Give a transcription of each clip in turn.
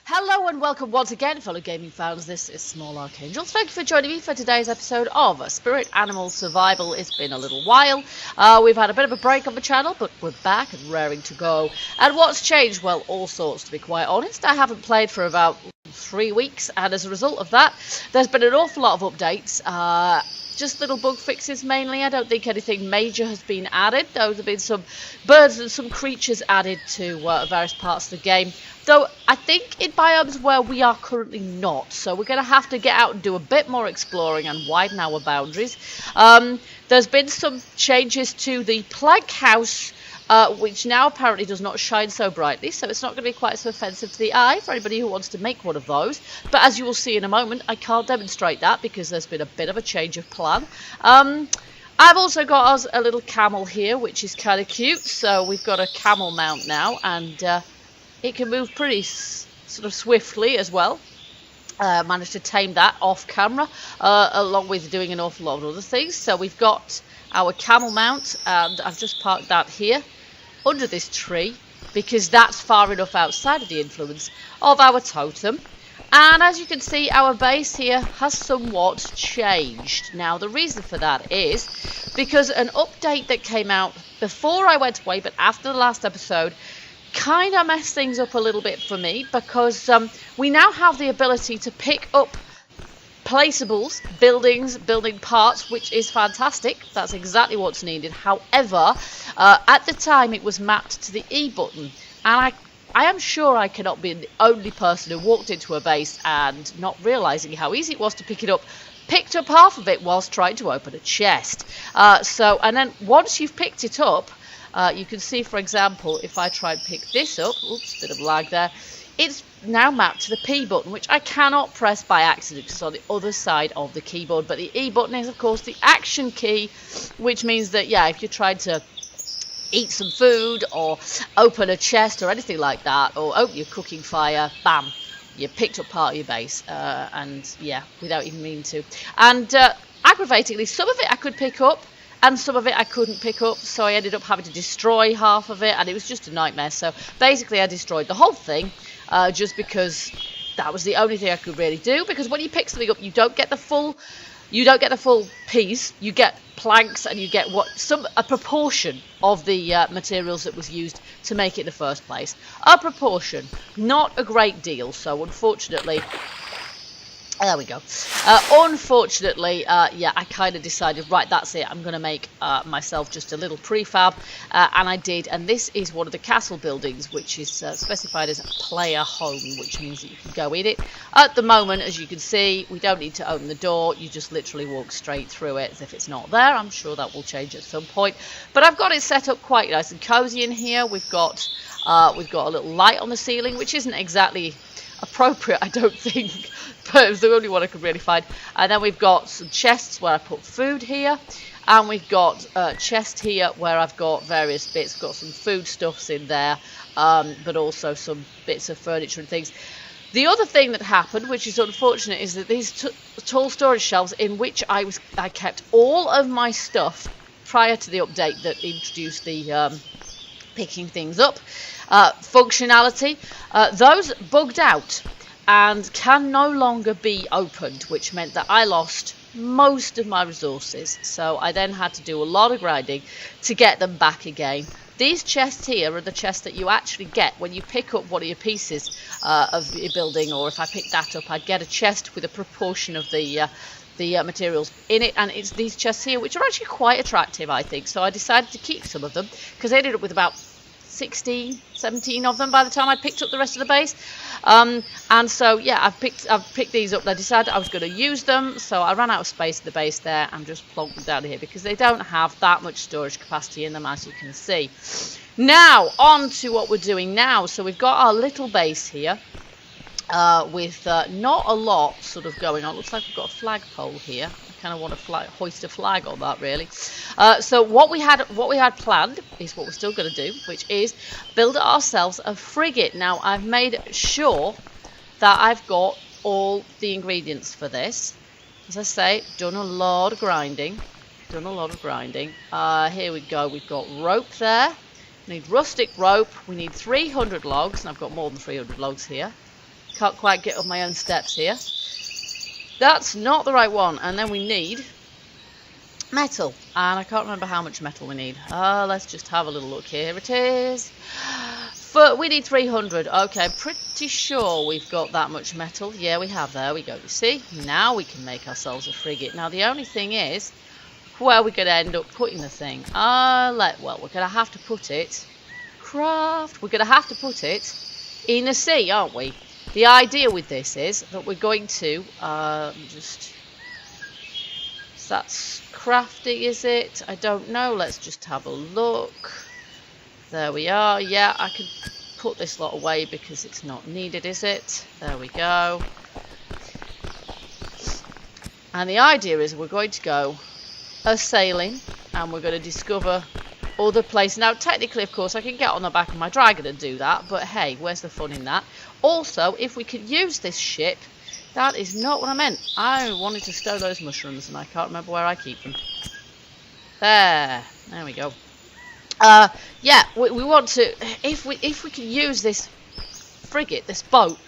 Hello and welcome once again, fellow gaming fans. This is Small Archangel. Thank you for joining me for today's episode of Spirit Animal Survival. It's been a little while. We've had a bit of a break on the channel, but we're back and raring to go. And what's changed? Well, all sorts, to be quite honest. I haven't played for about 3 weeks, and as a result of that, there's been an awful lot of updates. Just little bug fixes mainly. I don't think anything major has been added, though there have been some birds and some creatures added to various parts of the game. Though I think in biomes where we are currently not, so we're going to have to get out and do a bit more exploring and widen our boundaries. There's been some changes to the plank house, which now apparently does not shine so brightly, so it's not going to be quite so offensive to the eye for anybody who wants to make one of those. But as you will see in a moment, I can't demonstrate that because there's been a bit of a change of plan. I've also got us a little camel here, which is kind of cute. So we've got a camel mount now, and it can move pretty sort of swiftly as well. Managed to tame that off camera, along with doing an awful lot of other things. So we've got our camel mount, and I've just parked that here under this tree because that's far enough outside of the influence of our totem. And as you can see, our base here has somewhat changed. Now the reason for that is because an update that came out before I went away but after the last episode kind of messed things up a little bit for me, because we now have the ability to pick up placeables, buildings, building parts, which is fantastic. That's exactly what's needed. However, at the time it was mapped to the E button, and I am sure I cannot be the only person who walked into a base and, not realising how easy it was to pick it up, picked up half of it whilst trying to open a chest. And then once you've picked it up, you can see, for example, if I try and pick this up, oops, bit of lag there, it's now mapped to the P button, which I cannot press by accident because it's on the other side of the keyboard. But the E button is, of course, the action key, which means that, yeah, if you're trying to eat some food or open a chest or anything like that, or open your cooking fire, bam, you picked up part of your base, and yeah, without even meaning to. And aggravatingly, some of it I could pick up, and some of it I couldn't pick up, so I ended up having to destroy half of it, and it was just a nightmare. So basically I destroyed the whole thing, just because that was the only thing I could really do, because when you pick something up, you don't get the full piece. You get planks, and you get a proportion of the materials that was used to make it in the first place. A proportion, not a great deal. So unfortunately, there we go. Unfortunately, yeah, I kind of decided, right, that's it. I'm going to make myself just a little prefab, and I did. And this is one of the castle buildings, which is specified as a player home, which means that you can go in it. At the moment, as you can see, we don't need to open the door. You just literally walk straight through it as if it's not there. I'm sure that will change at some point. But I've got it set up quite nice and cozy in here. We've got a little light on the ceiling, which isn't exactly appropriate, I don't think, but it was the only one I could really find. And then we've got some chests where I put food here, and we've got a chest here where I've got various bits. I've got some foodstuffs in there, but also some bits of furniture and things. The other thing that happened, which is unfortunate, is that these tall storage shelves in which I kept all of my stuff prior to the update that introduced the picking things up functionality, those bugged out and can no longer be opened, which meant that I lost most of my resources. So I then had to do a lot of grinding to get them back again. These chests here are the chests that you actually get when you pick up one of your pieces of your building, or if I pick that up, I'd get a chest with a proportion of the materials in it, and it's these chests here which are actually quite attractive, I think. So I decided to keep some of them because I ended up with about 16, 17 of them by the time I picked up the rest of the base. And so yeah, I've picked these up. I decided I was going to use them, so I ran out of space in the base there and just plonked them down here because they don't have that much storage capacity in them, as you can see. Now on to what we're doing now. So we've got our little base here with not a lot sort of going on. Looks like we've got a flagpole here. I kind of want to hoist a flag on that, really. So what we had planned is what we're still going to do, which is build ourselves a frigate. Now I've made sure that I've got all the ingredients for this. As I say, done a lot of grinding. Here we go. We've got rope there. We need rustic rope. We need 300 logs, and I've got more than 300 logs here. Can't quite get up my own steps here. That's not the right one. And then we need metal. And I can't remember how much metal we need. Let's just have a little look. Here it is. But we need 300. Okay, I'm pretty sure we've got that much metal. Yeah, we have. There we go. You see? Now we can make ourselves a frigate. Now, the only thing is, where are we going to end up putting the thing? Well, we're going to have to put it... Craft. We're going to have to put it in the sea, aren't we? The idea with this is that we're going to... That's crafting, is it? I don't know. Let's just have a look. There we are. Yeah, I can put this lot away because it's not needed, is it? There we go. And the idea is we're going to go a-sailing and we're going to discover other places. Now, technically, of course, I can get on the back of my dragon and do that, but hey, where's the fun in that? Also, if we could use this ship, that is not what I meant. I wanted to stow those mushrooms and I can't remember where I keep them. There we go. Yeah, we want to, if we can use this frigate, this boat,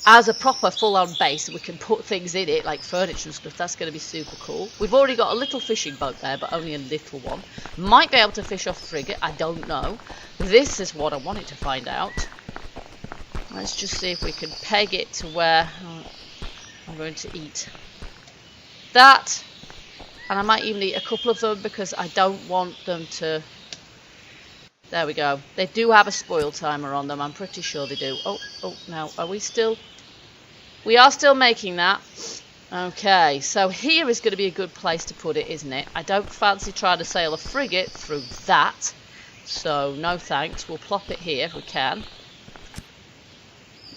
as a proper full-on base, we can put things in it, like furniture and stuff, that's going to be super cool. We've already got a little fishing boat there, but only a little one. Might be able to fish off a frigate, I don't know. This is what I wanted to find out. Let's just see if we can peg it to where I'm going to eat. That, and I might even eat a couple of them because I don't want them to... There we go. They do have a spoil timer on them. I'm pretty sure they do. Oh, now, are we still... We are still making that. Okay, so here is going to be a good place to put it, isn't it? I don't fancy trying to sail a frigate through that. So, no thanks. We'll plop it here if we can.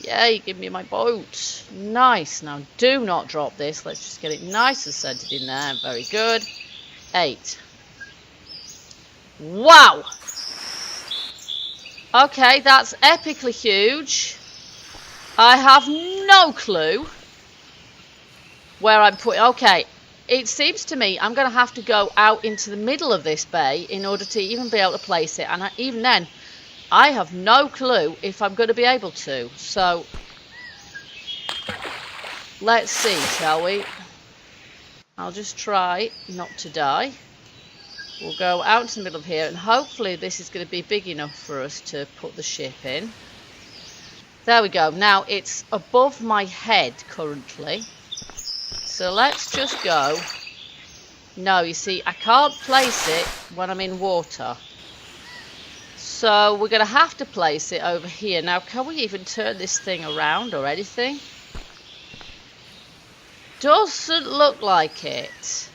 Yay, give me my boat. Nice. Now, do not drop this. Let's just get it nice and centered in there. Very good. 8. Wow! Okay, that's epically huge. I have no clue where I'm putting... Okay, it seems to me I'm going to have to go out into the middle of this bay in order to even be able to place it. And even then, I have no clue if I'm going to be able to. So, let's see, shall we? I'll just try not to die. We'll go out into the middle of here, and hopefully this is going to be big enough for us to put the ship in. There we go. Now, it's above my head currently. So let's just go. No, you see, I can't place it when I'm in water. So we're going to have to place it over here. Now, can we even turn this thing around or anything? Doesn't look like it.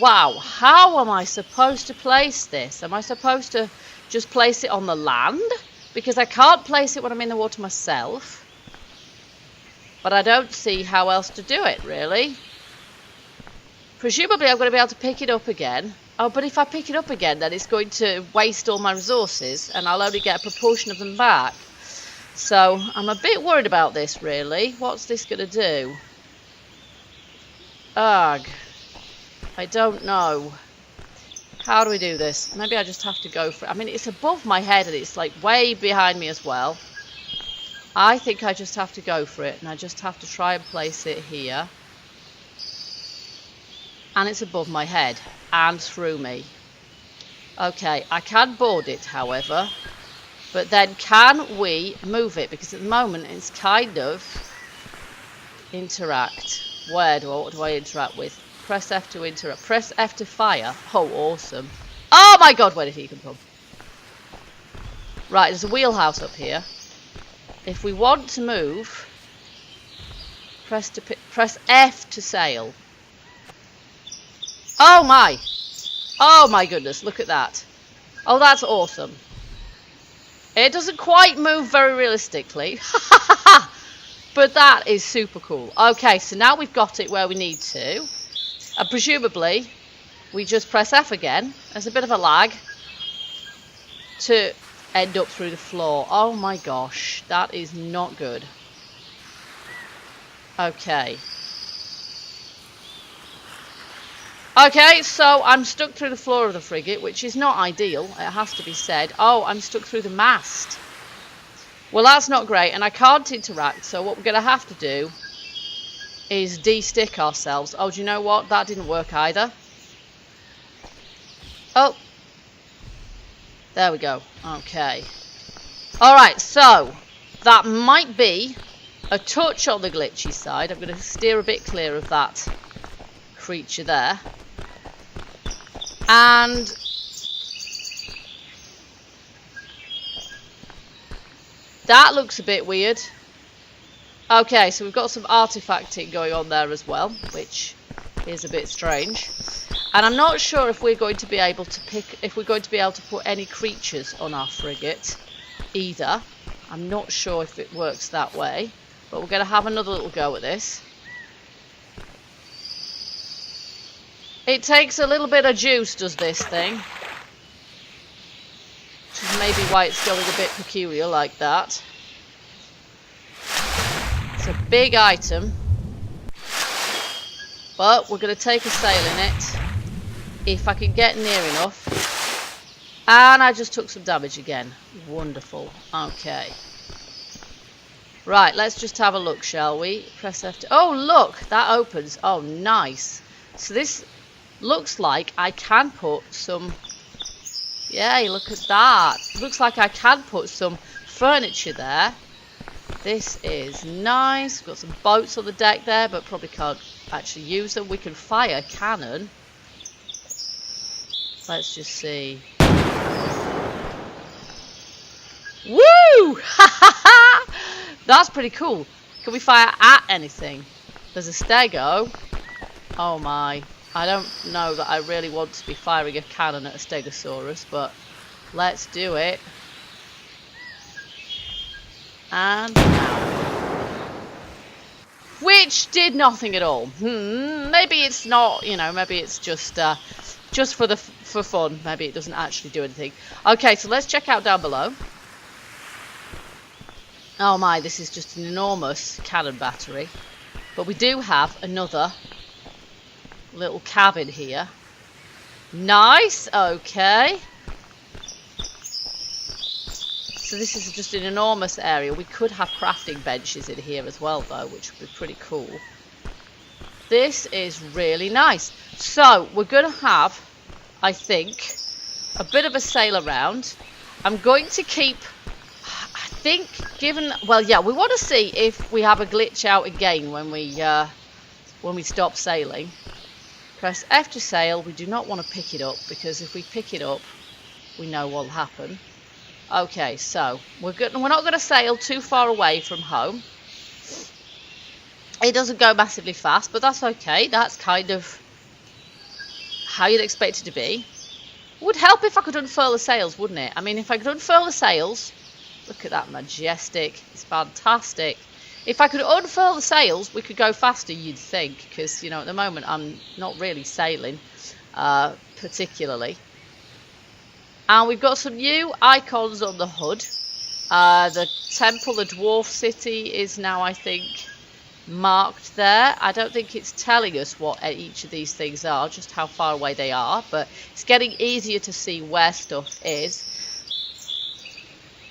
Wow, how am I supposed to place this? Am I supposed to just place it on the land? Because I can't place it when I'm in the water myself. But I don't see how else to do it, really. Presumably I'm going to be able to pick it up again. Oh, but if I pick it up again, then it's going to waste all my resources. And I'll only get a proportion of them back. So, I'm a bit worried about this, really. What's this going to do? Ugh. I don't know. How do we do this? Maybe I just have to go for it. I mean, it's above my head and it's like way behind me as well. I think I just have to go for it. And I just have to try and place it here. And it's above my head. And through me. Okay, I can board it, however. But then can we move it? Because at the moment it's kind of... Interact. What do I interact with? Press F to interrupt. Press F to fire. Oh, awesome. Oh my god, where did he come from? Right, there's a wheelhouse up here. If we want to move, press F to sail. Oh my! Oh my goodness, look at that. Oh, that's awesome. It doesn't quite move very realistically. But that is super cool. Okay, so now we've got it where we need to. And presumably, we just press F again. There's a bit of a lag. To end up through the floor. Oh my gosh, that is not good. Okay. Okay, so I'm stuck through the floor of the frigate, which is not ideal, it has to be said. Oh, I'm stuck through the mast. Well, that's not great, and I can't interact, so what we're going to have to do is de-stick ourselves. Oh, do you know what? That didn't work either. Oh. There we go. Okay. Alright, so that might be a touch on the glitchy side. I'm going to steer a bit clear of that creature there. And that looks a bit weird. Okay, so we've got some artifacting going on there as well, which is a bit strange. And I'm not sure if we're going to be able to put any creatures on our frigate either. I'm not sure if it works that way, but we're going to have another little go at this. It takes a little bit of juice, does this thing. Which is maybe why it's going a bit peculiar like that. It's a big item. But we're going to take a sail in it. If I can get near enough. And I just took some damage again. Wonderful. Okay. Right, let's just have a look, shall we? Press F. Oh, look! That opens. Oh, nice. So this looks like I can put some... Yay, look at that. Looks like I can put some furniture there. This is nice. We've got some boats on the deck there, but probably can't actually use them. We can fire a cannon. Let's just see. Woo! That's pretty cool. Can we fire at anything? There's a stego. Oh my. I don't know that I really want to be firing a cannon at a stegosaurus, but let's do it. And now. Which did nothing at all. Maybe it's not, you know, maybe it's just for fun. Maybe it doesn't actually do anything. Okay, so let's check out down below. Oh my, this is just an enormous cannon battery. But we do have another little cabin here. Nice, okay. So this is just an enormous area. We could have crafting benches in here as well though, which would be pretty cool. This is really nice. So we're going to have, I think, a bit of a sail around. I'm going to keep, I think, given, well, yeah, we want to see if we have a glitch out again when we stop sailing. Press F to sail. We do not want to pick it up because if we pick it up, we know what will happen. Okay, so we're not going to sail too far away from home. It doesn't go massively fast, but that's okay. That's kind of how you'd expect it to be. It would help if I could unfurl the sails, wouldn't it? I mean, if I could unfurl the sails, look at that majestic. It's fantastic. If I could unfurl the sails, we could go faster, you'd think, because, you know, at the moment I'm not really sailing particularly. And we've got some new icons on the HUD. The temple, the dwarf city, is now, I think, marked there. I don't think it's telling us what each of these things are, just how far away they are, but it's getting easier to see where stuff is.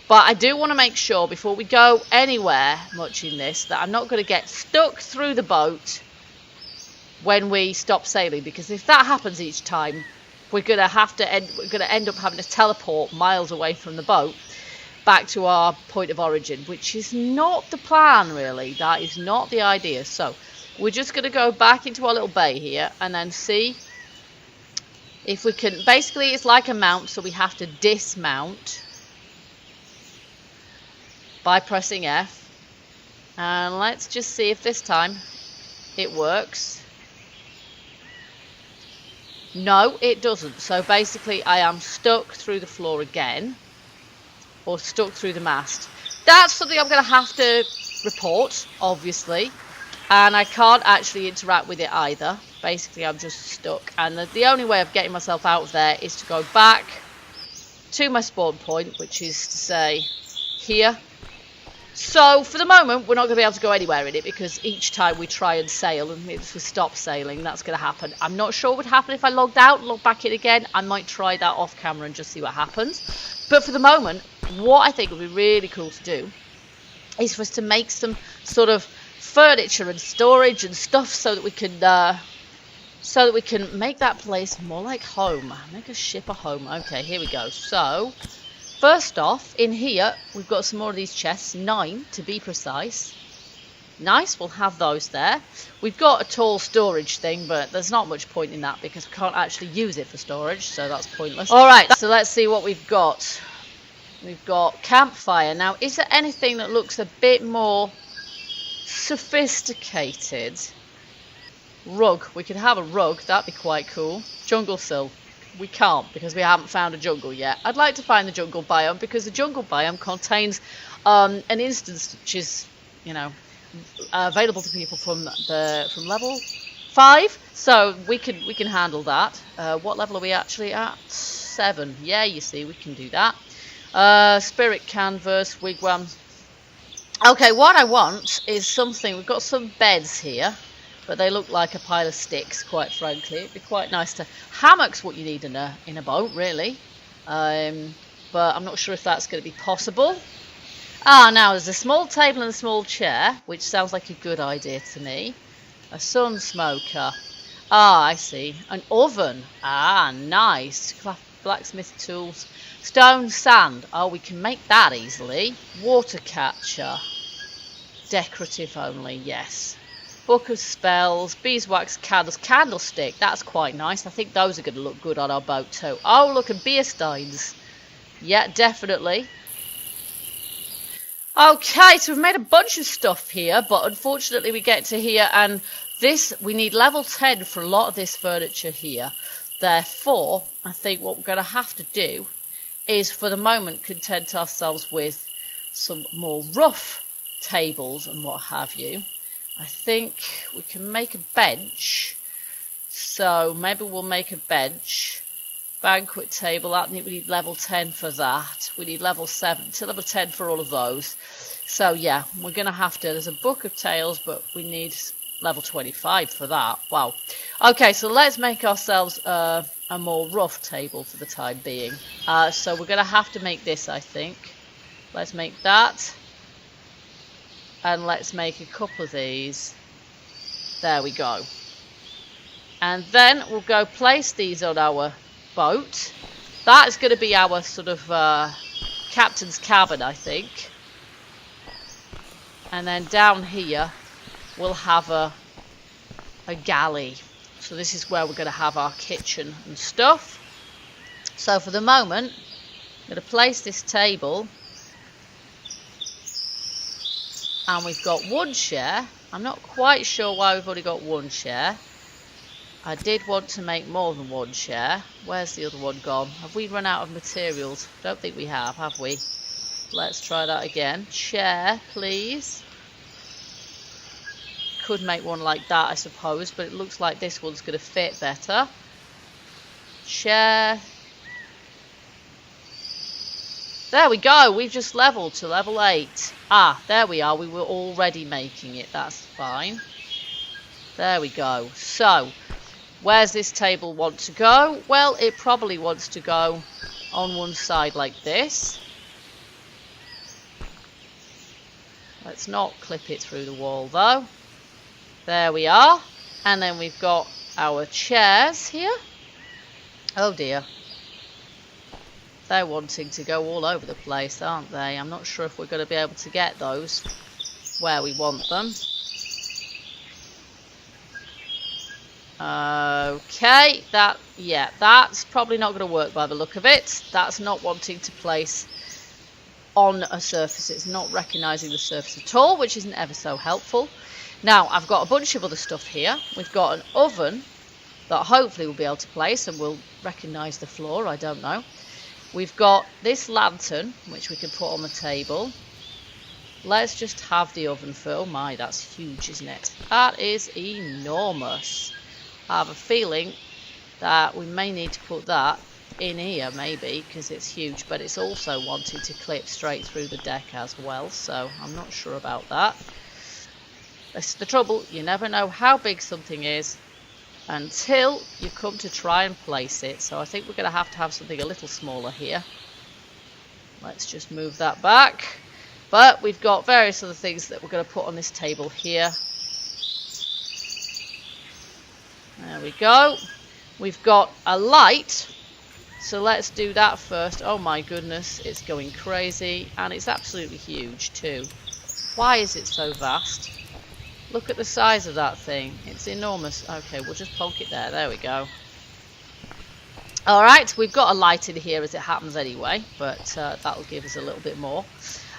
But I do want to make sure before we go anywhere much in this that I'm not going to get stuck through the boat when we stop sailing, because if that happens each time, we're going to end up having to teleport miles away from the boat back to our point of origin, which is not the plan really. That is not the idea. So we're just going to go back into our little bay here and then see if we can. Basically it's like a mount, so we have to dismount by pressing F, and let's just see if this time it works. No, it doesn't. So basically I am stuck through the floor again, or stuck through the mast. That's something I'm going to have to report, obviously, and I can't actually interact with it either. Basically I'm just stuck, and the only way of getting myself out of there is to go back to my spawn point, which is to say here. So for the moment we're not going to be able to go anywhere in it, because each time we try and sail and if we stop sailing, that's going to happen. I'm not sure what would happen if I logged out and logged back in again. I might try that off camera and just see what happens. But for the moment, what I think would be really cool to do is for us to make some sort of furniture and storage and stuff so that we can make that place more like home. Make a ship a home. Okay, here we go. So first off, in here we've got some more of these chests, 9 to be precise. Nice, we'll have those there. We've got a tall storage thing, but there's not much point in that because we can't actually use it for storage, so that's pointless. Alright, so let's see what we've got. We've got campfire. Now, is there anything that looks a bit more sophisticated? Rug. We could have a rug, that'd be quite cool. Jungle sill. We can't because we haven't found a jungle yet. I'd like to find the jungle biome because the jungle biome contains an instance which is, you know, available to people from level 5, so we can handle that. What level are we actually at? 7. Yeah, you see, we can do that. Spirit canvas, wigwam. Okay, what I want is something. We've got some beds here, but they look like a pile of sticks, quite frankly. It'd be quite nice to... Hammock's what you need in a boat, really. But I'm not sure if that's going to be possible. Ah, now there's a small table and a small chair, which sounds like a good idea to me. A sun smoker. Ah, I see. An oven. Ah, nice. Blacksmith tools. Stone sand. Oh, we can make that easily. Water catcher. Decorative only, yes. Book of spells. Beeswax candles. Candlestick. That's quite nice. I think those are going to look good on our boat too. Oh, look, and beer steins. Yeah, definitely. Okay, so we've made a bunch of stuff here, but unfortunately we get to here and we need level 10 for a lot of this furniture here. Therefore, I think what we're going to have to do is for the moment content ourselves with some more rough tables and what have you. I think we can make a bench, so maybe we'll make a bench. Banquet table, we need level 10 for that. We need level 7 to level 10 for all of those. So yeah, we're going to have to, there's a book of tales, but we need level 25 for that. Wow. Okay, so let's make ourselves a more rough table for the time being. So we're going to have to make this, I think. Let's make that. And let's make a couple of these. There we go. And then we'll go place these on our boat. That is going to be our sort of captain's cabin, I think. And then down here we'll have a galley. So this is where we're going to have our kitchen and stuff. So for the moment, I'm going to place this table. And we've got one chair. I'm not quite sure why we've only got one chair. I did want to make more than one chair. Where's the other one gone? Have we run out of materials? Don't think we have we? Let's try that again. Chair, please. Could make one like that, I suppose, but it looks like this one's going to fit better. Chair. There we go. We've just leveled to level 8. Ah, there we are. We were already making it. That's fine. There we go. So, where's this table want to go? Well, it probably wants to go on one side like this. Let's not clip it through the wall though. There we are. And then we've got our chairs here. Oh dear. They're wanting to go all over the place, aren't they? I'm not sure if we're going to be able to get those where we want them. Okay, that's probably not going to work by the look of it. That's not wanting to place on a surface. It's not recognising the surface at all, which isn't ever so helpful. Now, I've got a bunch of other stuff here. We've got an oven that hopefully we'll be able to place and we'll recognise the floor, I don't know. We've got this lantern, which we can put on the table. Let's just have the oven fill. My, that's huge, isn't it? That is enormous. I have a feeling that we may need to put that in here, maybe, because it's huge, but it's also wanting to clip straight through the deck as well, so I'm not sure about that. That's the trouble. You never know how big something is until you come to try and place it. So I think we're going to have something a little smaller here. Let's just move that back. But we've got various other things that we're going to put on this table here. There we go. We've got a light. So let's do that first. Oh my goodness, it's going crazy. And it's absolutely huge too. Why is it so vast? Look at the size of that thing. It's enormous. Okay, we'll just plonk it there. There we go. Alright, we've got a light in here as it happens anyway. But that'll give us a little bit more.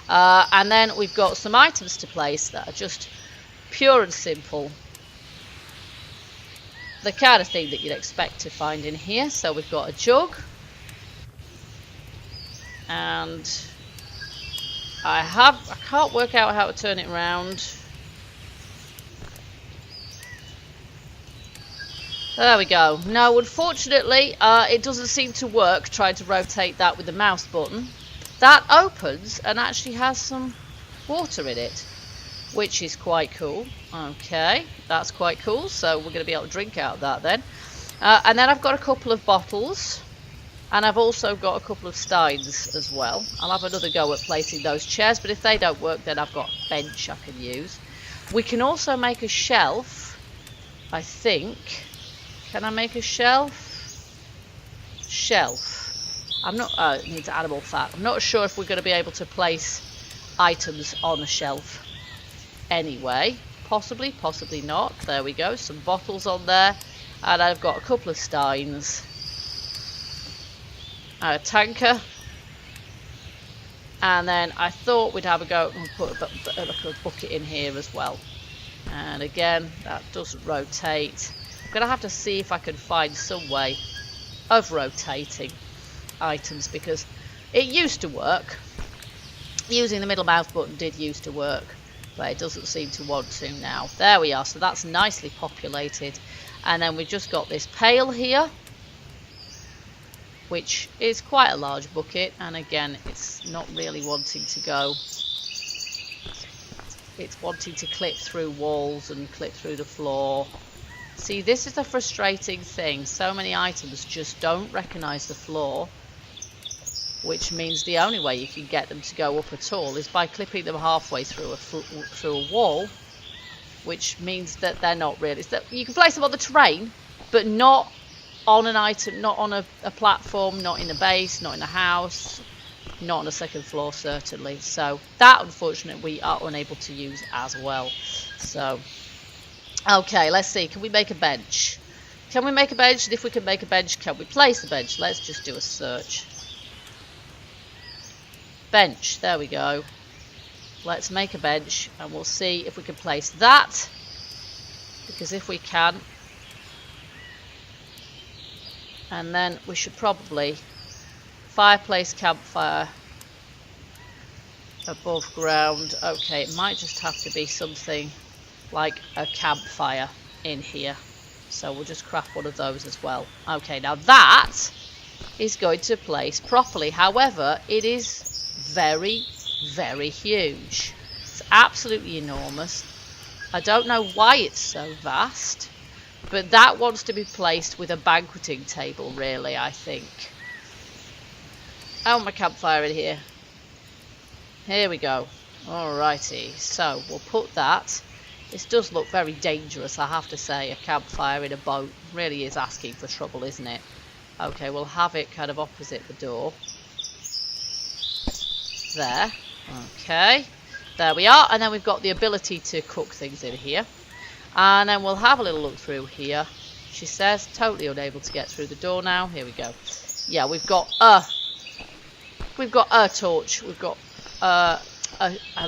And then we've got some items to place that are just pure and simple. The kind of thing that you'd expect to find in here. So we've got a jug. And I can't work out how to turn it around. There we go. No, unfortunately, it doesn't seem to work trying to rotate that with the mouse button. That opens and actually has some water in it, which is quite cool. Okay, that's quite cool. So we're going to be able to drink out of that then. And then I've got a couple of bottles. And I've also got a couple of steins as well. I'll have another go at placing those chairs, but if they don't work, then I've got a bench I can use. We can also make a shelf, I think. Can I make a shelf? Shelf. I'm not, it needs animal fat. I'm not sure if we're going to be able to place items on a shelf anyway. Possibly, possibly not. There we go, some bottles on there. And I've got a couple of steins. A tanker, and then I thought we'd have a go and put a bucket in here as well. And again, that doesn't rotate. I'm gonna have to see if I can find some way of rotating items, because it used to work. Using the middle mouse button did used to work, but it doesn't seem to want to now. There we are. So that's nicely populated, and then we've just got this pail here, which is quite a large bucket, and again it's not really wanting to go. It's wanting to clip through walls and clip through the floor. See, this is the frustrating thing. So many items just don't recognise the floor, which means the only way you can get them to go up at all is by clipping them halfway through a wall, which means that they're not really. You can place them on the terrain, but not on an item, not on a platform, not in a base, not in a house, not on the second floor certainly. So that, unfortunately, we are unable to use as well. So okay, let's see, can we make a bench? Can we make a bench? And if we can make a bench, can we place the bench? Let's just do a search. Bench, there we go. Let's make a bench and we'll see if we can place that, because if we can, and then we should probably fireplace, campfire, above ground. Okay, it might just have to be something like a campfire in here, so we'll just craft one of those as well. Okay, now that is going to place properly. However, it is very, very huge. It's absolutely enormous. I don't know why it's so vast, but that wants to be placed with a banqueting table, really, I think. Oh, my campfire in here. Here we go. Alrighty, so we'll put that. This does look very dangerous, I have to say. A campfire in a boat really is asking for trouble, isn't it? Okay, we'll have it kind of opposite the door. There. Okay. There we are. And then we've got the ability to cook things in here. And then we'll have a little look through here. She says, totally unable to get through the door now. Here we go. Yeah, we've got a torch. We've got a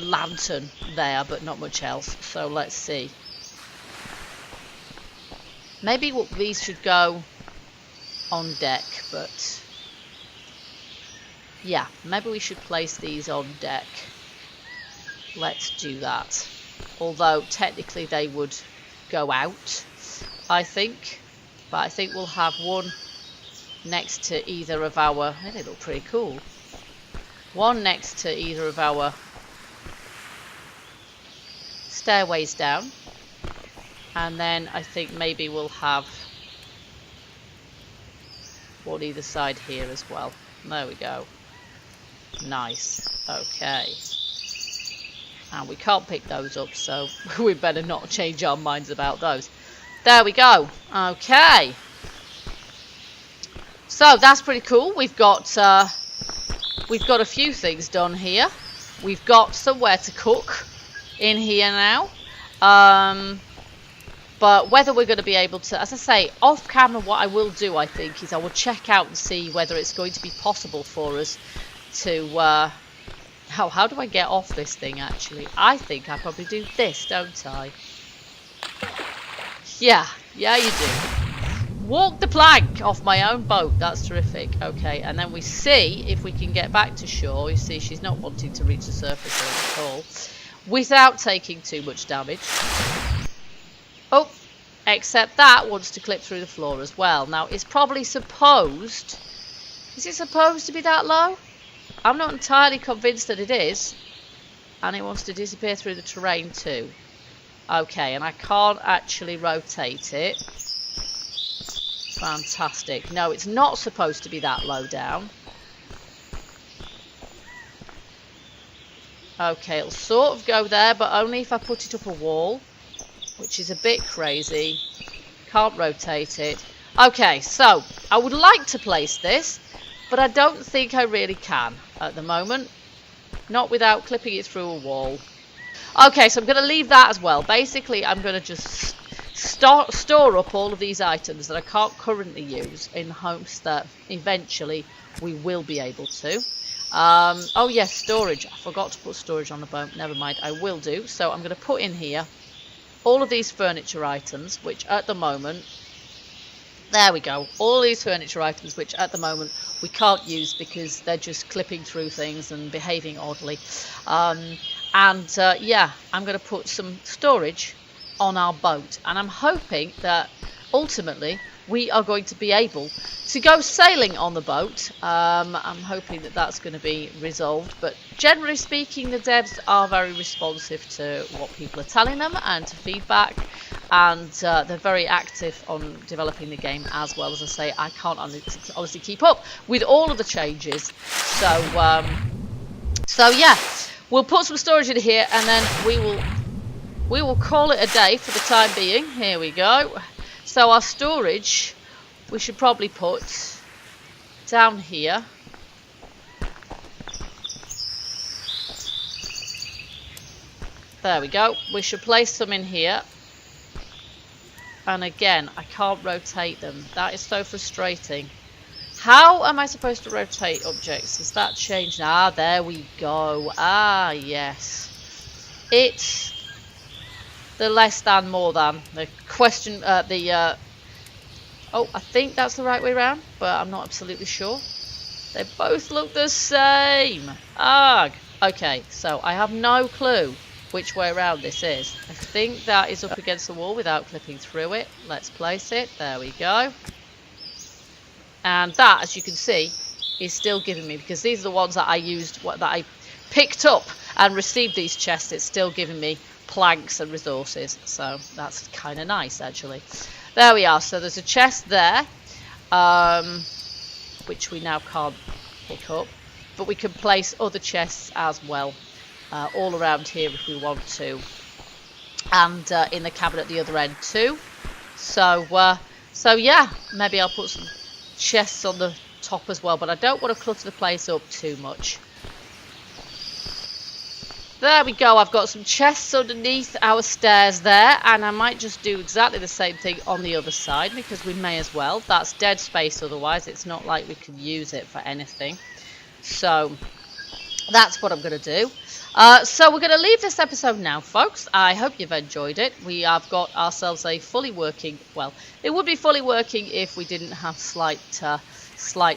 lantern there, but not much else. So let's see. Maybe these should go on deck, but yeah, maybe we should place these on deck. Let's do that. Although technically they would go out, I think. But I think we'll have one next to either of our... They look pretty cool. One next to either of our stairways down. And then I think maybe we'll have one either side here as well. There we go. Nice. Okay. And we can't pick those up, so we better not change our minds about those. There we go. Okay. So that's pretty cool. We've got a few things done here. We've got somewhere to cook in here now. But whether we're going to be able to, as I say, off camera, what I will do, I think, is I will check out and see whether it's going to be possible for us to... how do I get off this thing, actually? I think I probably do this, don't I? Yeah, you do. Walk the plank off my own boat. That's terrific. Okay, and then we see if we can get back to shore. You see, she's not wanting to reach the surface at all without taking too much damage. Oh, except that wants to clip through the floor as well. Now, it's probably supposed... Is it supposed to be that low? I'm not entirely convinced that it is. And it wants to disappear through the terrain too. Okay, and I can't actually rotate it. Fantastic. No, it's not supposed to be that low down. Okay, it'll sort of go there, but only if I put it up a wall. Which is a bit crazy. Can't rotate it. Okay, so I would like to place this, but I don't think I really can at the moment. Not without clipping it through a wall. Okay, so I'm going to leave that as well. Basically, I'm going to just store up all of these items that I can't currently use in hopes that eventually we will be able to. Oh yes, storage. I forgot to put storage on the boat. Never mind, I will do. So I'm going to put in here all of these furniture items, which at the moment... There we go. All these furniture items, which at the moment we can't use because they're just clipping through things and behaving oddly. Yeah, I'm going to put some storage on our boat. And I'm hoping that ultimately we are going to be able to go sailing on the boat. I'm hoping that that's going to be resolved. But generally speaking, the devs are very responsive to what people are telling them and to feedback. And they're very active on developing the game as well. As I say, I can't honestly keep up with all of the changes. So yeah, we'll put some storage in here, and then we will call it a day for the time being. Here we go. So our storage, we should probably put down here. There we go. We should place some in here. And again, I can't rotate them. That is so frustrating. How am I supposed to rotate objects? Has that changed? Ah, there we go. Ah, yes. It's the less than, more than. The question, oh, I think that's the right way around, but I'm not absolutely sure. They both look the same. Ugh. Okay, so I have no clue which way around this is. I think that is up against the wall without clipping through it. Let's place it. There we go. And that, as you can see, is still giving me, because these are the ones that I used, that I picked up and received these chests. It's still giving me planks and resources. So that's kind of nice, actually. There we are. So there's a chest there, which we now can't pick up. But we can place other chests as well. All around here if we want to, and in the cabin at the other end too. So yeah, maybe I'll put some chests on the top as well, but I don't want to clutter the place up too much. There we go. I've got some chests underneath our stairs there, and I might just do exactly the same thing on the other side, because we may as well. That's dead space otherwise. It's not like we can use it for anything. So that's what I'm going to do. So we're going to leave this episode now, folks. I hope you've enjoyed it. We have got ourselves a fully working... Well, it would be fully working if we didn't have slight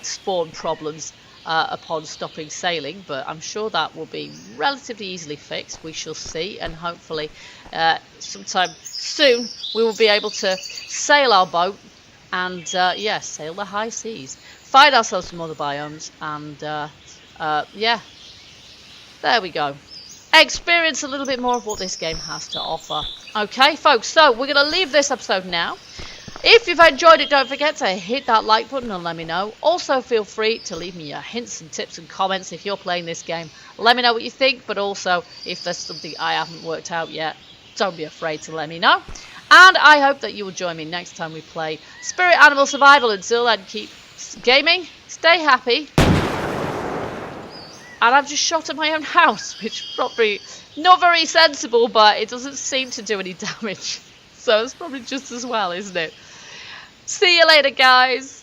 spawn problems upon stopping sailing. But I'm sure that will be relatively easily fixed. We shall see. And hopefully sometime soon we will be able to sail our boat and, yeah, sail the high seas. Find ourselves some other biomes and, yeah. There we go. Experience a little bit more of what this game has to offer. Okay, folks, so we're going to leave this episode now. If you've enjoyed it, don't forget to hit that like button and let me know. Also, feel free to leave me your hints and tips and comments if you're playing this game. Let me know what you think, but also if there's something I haven't worked out yet, don't be afraid to let me know. And I hope that you will join me next time we play Spirit Animal Survival. Until then, keep gaming, stay happy. And I've just shot at my own house, which probably not very sensible, but it doesn't seem to do any damage. So it's probably just as well, isn't it? See you later, guys.